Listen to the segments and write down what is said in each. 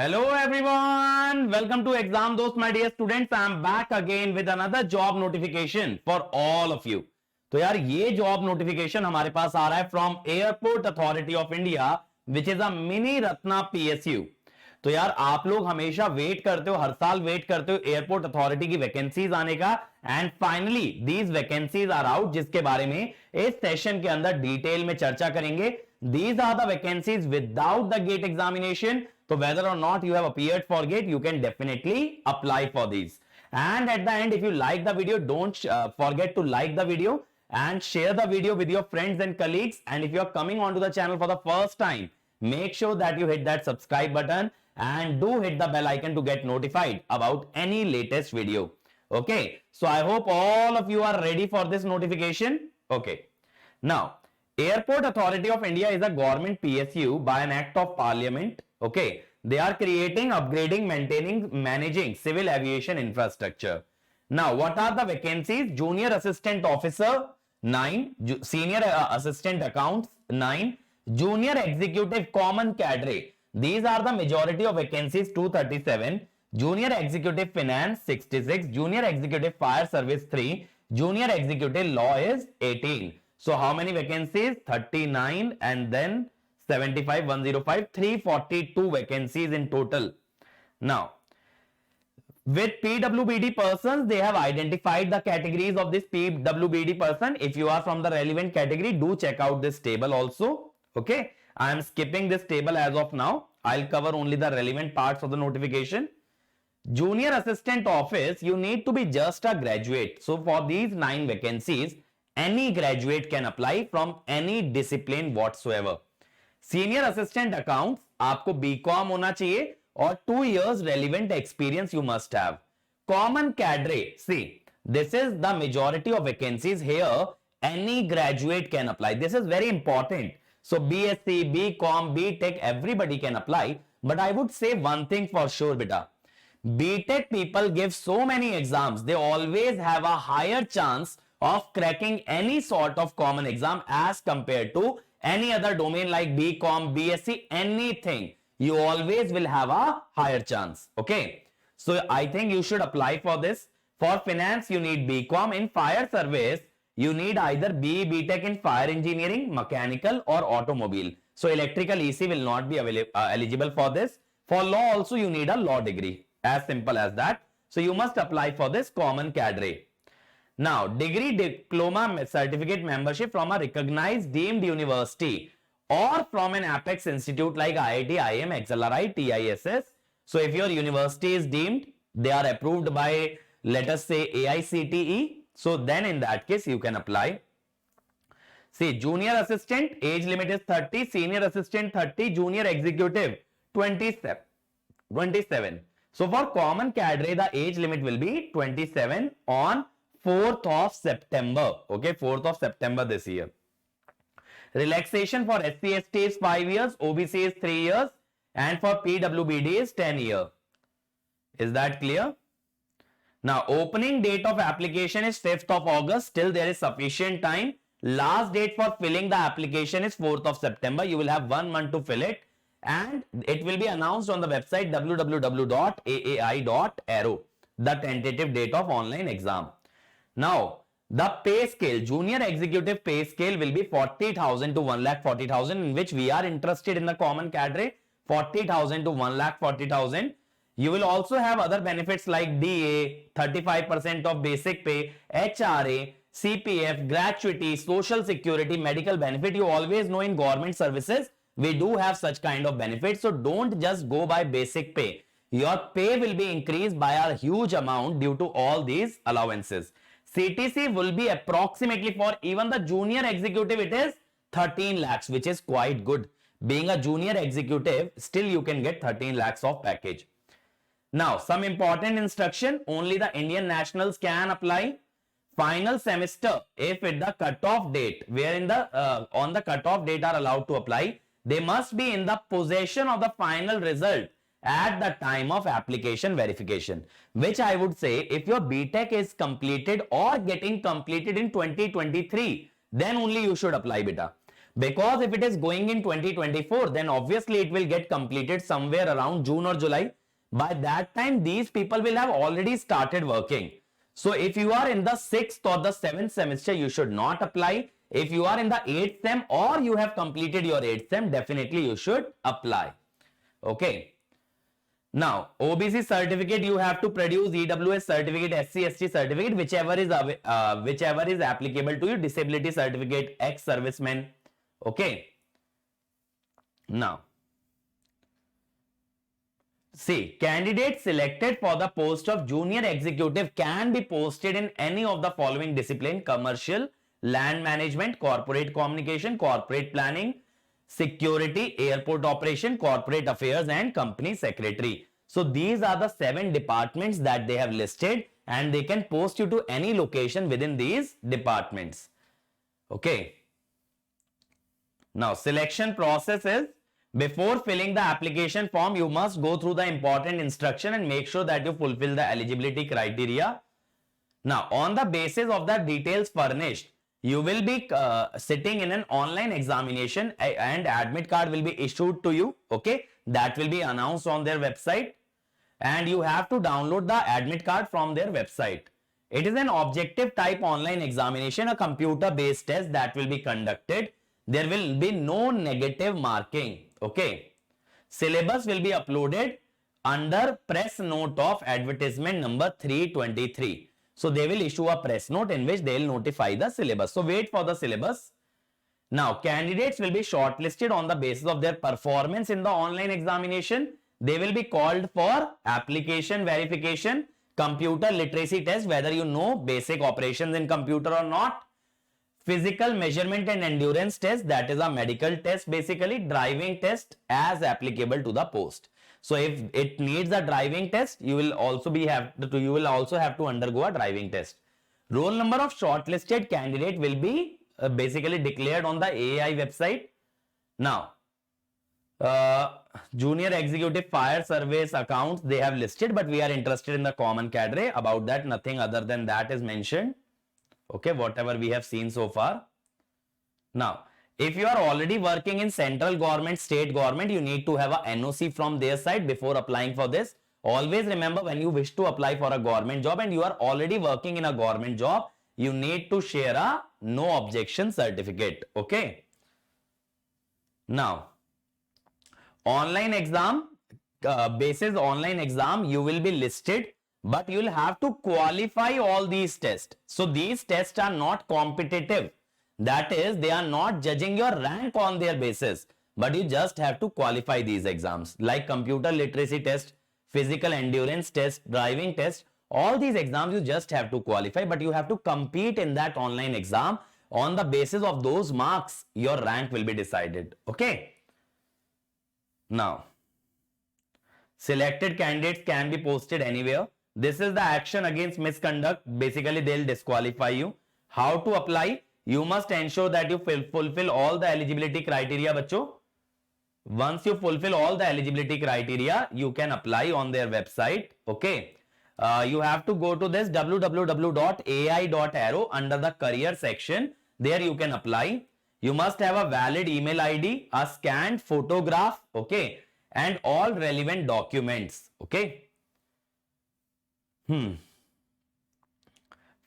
Hello everyone, welcome to Exam Dost my dear students. I am back again with another job notification for all of you. तो यार ये job notification हमारे पास आ रहा है from airport authority of India which is a mini Ratna PSU. तो यार आप लोग हमेशा वेट करते हो, हर साल वेट करते हो एयरपोर्ट अथॉरिटी की वैकेंसीज आने का, and finally these vacancies are out, जिसके बारे में इस सेशन के अंदर डिटेल में चर्चा करेंगे. These are the vacancies without the gate examination. So whether or not you have appeared for GATE, you can definitely apply for these. And at the end, if you like the video, don't forget to like the video and share the video with your friends and colleagues. And if you are coming onto the channel for the first time, make sure that you hit that subscribe button and do hit the bell icon to get notified about any latest video. Okay, so I hope all of you are ready for this notification. Okay, now Airport Authority of India is a government PSU by an act of parliament. Okay, they are creating, upgrading, maintaining, managing civil aviation infrastructure. Now what are the vacancies? Junior assistant officer 9, senior assistant accounts 9, junior executive common cadre, these are the majority of vacancies 237, junior executive finance 66, junior executive fire service 3, junior executive law is 18. So how many vacancies? 39 and then 75, 105, 342 vacancies in total. Now, with PWBD persons, they have identified the categories of this PWBD person. If you are from the relevant category, do check out this table also. Okay, I am skipping this table as of now. I'll cover only the relevant parts of the notification. Junior assistant office, you need to be just a graduate. So for these 9 vacancies, any graduate can apply from any discipline whatsoever. Senior assistant accounts आपको BCom होना चाहिए और 2 years relevant experience you must have. Common cadre, see, this is the majority of vacancies here. Any graduate can apply. This is very important. So BSc, BCom, BTech, everybody can apply. But I would say one thing for sure, beta. BTech people give so many exams. They always have a higher chance of cracking any sort of common exam as compared to any other domain like BCom, BSc, anything. You always will have a higher chance. Okay, so I think you should apply for this. For finance, you need BCom. In fire service, you need either BE, BTech in fire engineering, mechanical or automobile. So electrical EC will not be eligible for this. For law also, you need a law degree. As simple as that. So you must apply for this common cadre. Now, degree, diploma, certificate membership from a recognized deemed university or from an apex institute like IIT, IIM, XLRI, TISS. So, if your university is deemed, they are approved by, let us say, AICTE. So, then in that case, you can apply. See, junior assistant, age limit is 30, senior assistant 30, junior executive 27. So, for common cadre, the age limit will be 27 on 4th of September. Okay, 4th of September this year. Relaxation for SC ST is 5 years, OBC is 3 years, and for PWBD is 10 years. Is that clear? Now, opening date of application is 5th of August. Still there is sufficient time. Last date for filling the application is 4th of September. You will have 1 month to fill it, and it will be announced on the website www.aai.aero, the tentative date of online exam. Now, the pay scale, junior executive pay scale will be 40,000 to 1,40,000, in which we are interested in the common cadre, 40,000 to 1,40,000. You will also have other benefits like DA, 35% of basic pay, HRA, CPF, gratuity, social security, medical benefit. You always know in government services, we do have such kind of benefits. So don't just go by basic pay. Your pay will be increased by a huge amount due to all these allowances. CTC will be approximately, for even the junior executive, it is 13 lakhs, which is quite good. Being a junior executive, still you can get 13 lakhs of package. Now, some important instruction, only the Indian nationals can apply. Final semester, if at the cutoff date, wherein the on the cutoff date are allowed to apply, they must be in the possession of the final result at the time of application verification, which I would say, if your BTech is completed or getting completed in 2023, then only you should apply, beta. Because if it is going in 2024, then obviously it will get completed somewhere around June or July. By that time, these people will have already started working. So if you are in the 6th or the 7th semester, you should not apply. If you are in the 8th sem or you have completed your 8th sem, definitely you should apply. Okay. Now, OBC certificate, you have to produce EWS certificate, SC/ST certificate, whichever is applicable to you. Disability certificate, ex-serviceman. Okay. Now, see, candidates selected for the post of junior executive can be posted in any of the following discipline: commercial, land management, corporate communication, corporate planning, security, airport operation, corporate affairs, and company secretary. So these are the 7 departments that they have listed, and they can post you to any location within these departments. Okay. Now, selection process is, before filling the application form, you must go through the important instruction and make sure that you fulfill the eligibility criteria. Now, on the basis of the details furnished, you will be sitting in an online examination, and admit card will be issued to you. Okay, that will be announced on their website, and you have to download the admit card from their website. It is an objective type online examination, a computer based test that will be conducted. There will be no negative marking. Okay. Syllabus will be uploaded under press note of advertisement number 323. So they will issue a press note in which they will notify the syllabus. So wait for the syllabus. Now, candidates will be shortlisted on the basis of their performance in the online examination. They will be called for application verification, computer literacy test, whether you know basic operations in computer or not, physical measurement and endurance test, that is a medical test, basically driving test as applicable to the post. So if it needs a driving test, you will also have to undergo a driving test. Roll number of shortlisted candidate will be basically declared on the AAI website. Now, junior executive fire service accounts they have listed, but we are interested in the common cadre. About that, nothing other than that is mentioned. Okay, whatever we have seen so far. Now, if you are already working in central government, state government, you need to have a NOC from their side before applying for this. Always remember, when you wish to apply for a government job and you are already working in a government job, you need to share a no objection certificate. Okay. Now, online exam, basis online exam, you will be listed, but you will have to qualify all these tests. So these tests are not competitive. That is, they are not judging your rank on their basis, but you just have to qualify these exams like computer literacy test, physical endurance test, driving test. All these exams you just have to qualify, but you have to compete in that online exam. On the basis of those marks, your rank will be decided. Okay. Now, selected candidates can be posted anywhere. This is the action against misconduct. Basically, they'll disqualify you. How to apply? You must ensure that you fulfill all the eligibility criteria, bacho. Once you fulfill all the eligibility criteria, you can apply on their website. Okay. You have to go to this www.ai.aero under the career section. There you can apply. You must have a valid email ID, a scanned photograph, okay, and all relevant documents. Okay.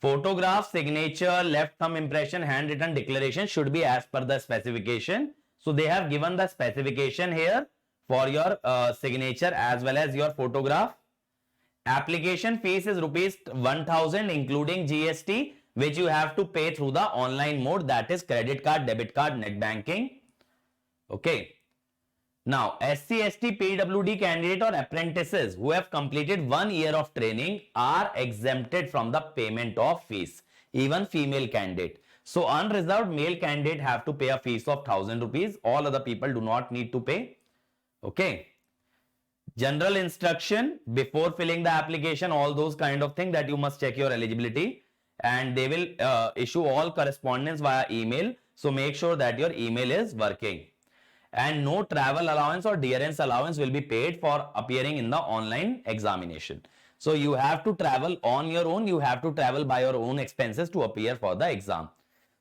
Photograph, signature, left thumb impression, handwritten declaration should be as per the specification. So they have given the specification here for your signature as well as your photograph. Application fees is rupees 1000 including GST, which you have to pay through the online mode, that is credit card, debit card, net banking. Okay. Now, SC/ST, PWD candidate or apprentices who have completed 1 year of training are exempted from the payment of fees. Even female candidate. So, unreserved male candidate have to pay a fees of 1000 rupees. All other people do not need to pay. Okay. General instruction before filling the application, all those kind of things that you must check your eligibility, and they will issue all correspondence via email. So, make sure that your email is working. And no travel allowance or dearance allowance will be paid for appearing in the online examination. So you have to travel on your own. You have to travel by your own expenses to appear for the exam.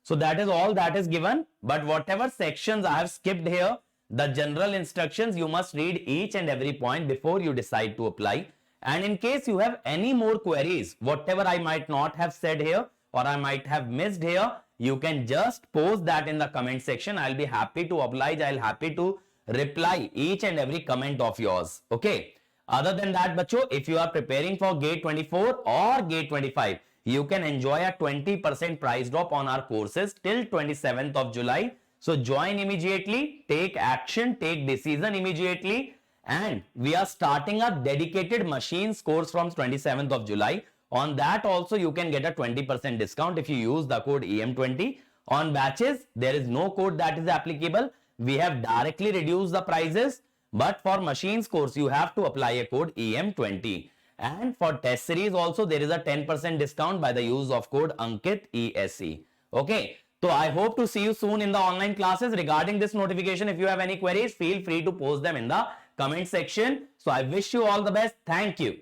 So that is all that is given. But whatever sections I have skipped here, the general instructions, you must read each and every point before you decide to apply. And in case you have any more queries, whatever I might not have said here or I might have missed here, you can just post that in the comment section. I'll be happy to oblige. I'll happy to reply each and every comment of yours. Okay. Other than that, bacho, if you are preparing for GATE 24 or GATE 25, you can enjoy a 20% price drop on our courses till 27th of July. So join immediately, take action, take decision immediately. And we are starting a dedicated machines course from 27th of July. On that also you can get a 20% discount if you use the code EM20. On batches, there is no code that is applicable. We have directly reduced the prices. But for machines course, you have to apply a code EM20. And for test series also, there is a 10% discount by the use of code Ankit ESE. Okay. So I hope to see you soon in the online classes. Regarding this notification, if you have any queries, feel free to post them in the comment section. So I wish you all the best. Thank you.